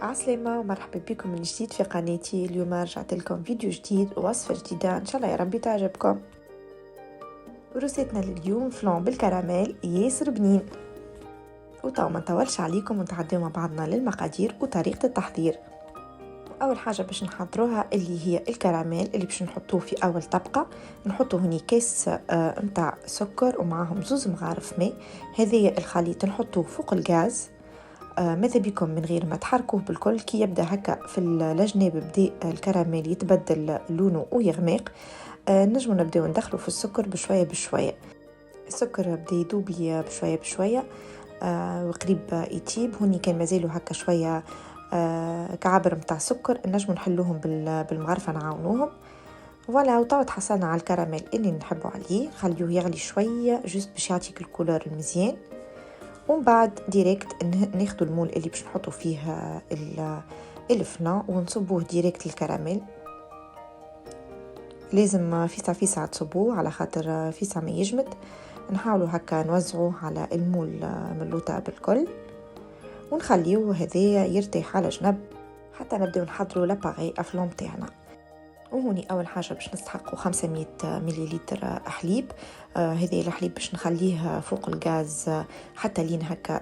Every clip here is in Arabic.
عسلامة ومرحبا بكم من جديد في قناتي. اليوم رجعت لكم فيديو جديد ووصفة جديدة إن شاء الله يا ربي تعجبكم. ورسيتنا لليوم فلان بالكراميل ياسر بنين. وطو ما نطولش عليكم ونتعداو مع بعضنا للمقادير وطريقة التحضير. أول حاجة باش نحضروها اللي هي الكراميل اللي باش نحطوه في أول طبقة. نحطو هني كيس متاع سكر ومعاهم 2 مغارف ماء. هذه الخليط نحطوه فوق الغاز. ماذا بكم من غير ما تحركوه بالكل كي يبدا هكا في الجناب بدا الكراميل يتبدل لونه ويغمق. نجمو نبداو ندخلو في السكر بشويه بشويه. السكر بدا يذوب لي بشويه بشويه وقريب يطيب. هوني كان مازالو هكا شويه كعبر متاع سكر نجمو نحلوهم بالمغرفه نعاونوهم. فوالا وطاو تحصلنا على الكراميل اللي نحبو عليه. خليوه يغلي شويه جوست باش يعطيك الكولور المزيان. ومن بعد ديريكت ناخدو المول اللي باش نحطو فيه الفلان ونصبوه ديريكت الكراميل. لازم فيسع تصبوه على خاطر فيسع ما يجمد. نحاولوا هكا نوزعوه على المول من اللوطة بالكل ونخليوه هذايا يرتاح على جنب حتى نبداو نحضروا لاباغي افلون تاعنا. وهوني اول حاجه باش نستحقوا 500 مليلتر حليب. هذا الحليب باش نخليه فوق الغاز حتى لين هكا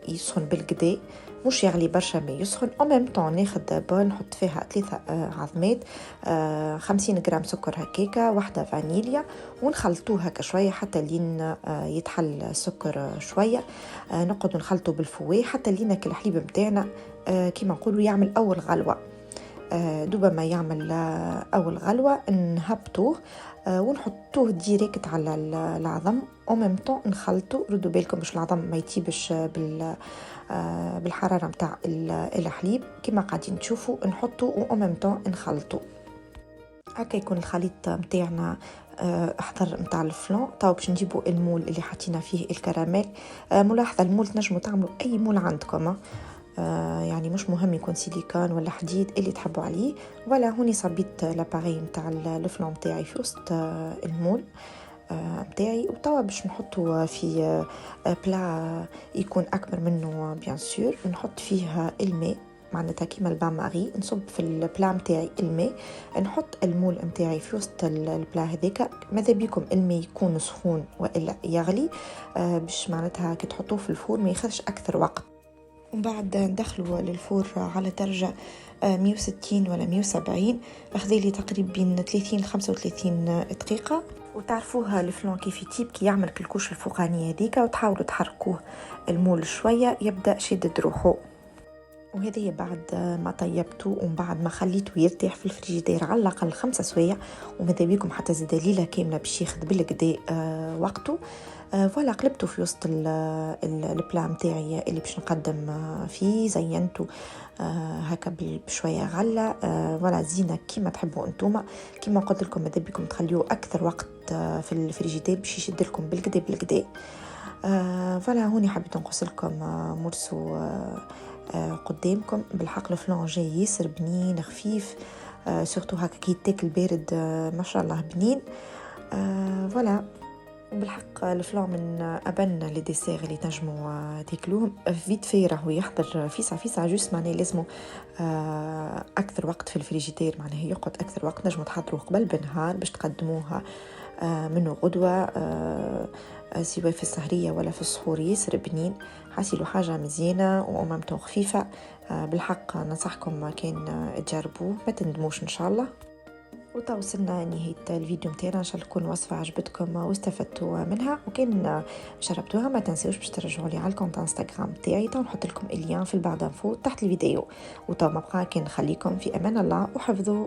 يسخن بالقدا، مش يغلي برشا ما يسخن. او ميم طون ناخذ بول نحط فيها 3 عظمات، 50 غرام سكر هكاكا، واحده فانيليا، ونخلطوه هكا شويه حتى لين يتحل السكر شويه. نقعد نخلطه بالفواه حتى لين الحليب نتاعنا كيما نقولوا يعمل اول غلوه. دوبا ما يعمل اول غلوه نهبطوه ونحطوه ديريكت على العظم. او ميم طون نخلطو. ردوا بالكم باش العظم ما يطيبش بالحراره نتاع الحليب كما قاعدين تشوفوا. نحطو او ميم طون نخلطو هكا يكون الخليط نتاعنا احضر نتاع الفلان. طاو باش نجيبوا المول اللي حطينا فيه الكراميل. ملاحظه المول تنجموا تعملوا اي مول عندكم، يعني مش مهم يكون سيليكون ولا حديد اللي تحبوا عليه. ولا هوني صبيت لاباري نتاع الفلان نتاعي في وسط المول نتاعي. وتوا باش نحطه في بلا يكون اكبر منه بيان سور. نحط فيه الماء معناتها كيما البان ماري. نصب في البلا نتاعي الماء، نحط المول نتاعي في وسط البلا هذاك. ماذا بيكم الماء يكون سخون والا يغلي باش معناتها كي تحطوه في الفور ما ياخذش اكثر وقت. ومن بعد ندخلوا للفور على درجة 160 ولا 170. أخذلي تقريبا بين 30 ل 35 دقيقة. وتعرفوها الفلان كيف يطيب كي يعمل الكوش الفوقانية هذيك، وتحاولوا تحركوه المول شوية يبدأ شدد روحه. وهذه بعد ما طيبته ومن بعد ما خليته يرتاح في الفريجيدير على الأقل 5 سوايع. وماذا بيكم حتى زاد ليلة كاملة باش ياخذ بالكدا وقته. فوالا قلبته في وسط البلا متاعي اللي باش نقدم فيه. زينته هكا بشويه غله. فوالا زينه كيما تحبوا انتوما. كيما قلت لكم ماذا بيكم تخليوه اكثر وقت في الفريجيدير باش يشد لكم بالكدا. فوالا هوني حبيت نقص لكم مرسو قدامكم. بالحق الفلان جاي ياسر بنين خفيف، سورتو هكا كي تاكل بارد ما شاء الله بنين. فوالا بالحق الفلان من أبن لي ديسير اللي تنجموا تاكلوهم فيت في راهو يحضر فيسع جوست معناه لازمو أكثر وقت في الفريجيدير. معناه يقعد أكثر وقت. نجموا تحضروه قبل بنهار باش تقدموها منه غدوة سواء في السهرية ولا في السحور. ياسر بنين حاسيلو حاجة مزيانة وأمامته خفيفة. بالحق ننصحكم كان تجربوه ما تندموش إن شاء الله. وتوصلنا نهاية الفيديو متاعنا. ان شاء الله تكون وصفة عجبتكم واستفدتوا منها. وكان جربتوها ما تنسوش باش ترجعوا لي على الكونت انستغرام تاعي. نحط لكم اللين في البعد انفو تحت الفيديو. وتو ما بقى كان نخليكم في امان الله وحفظوا.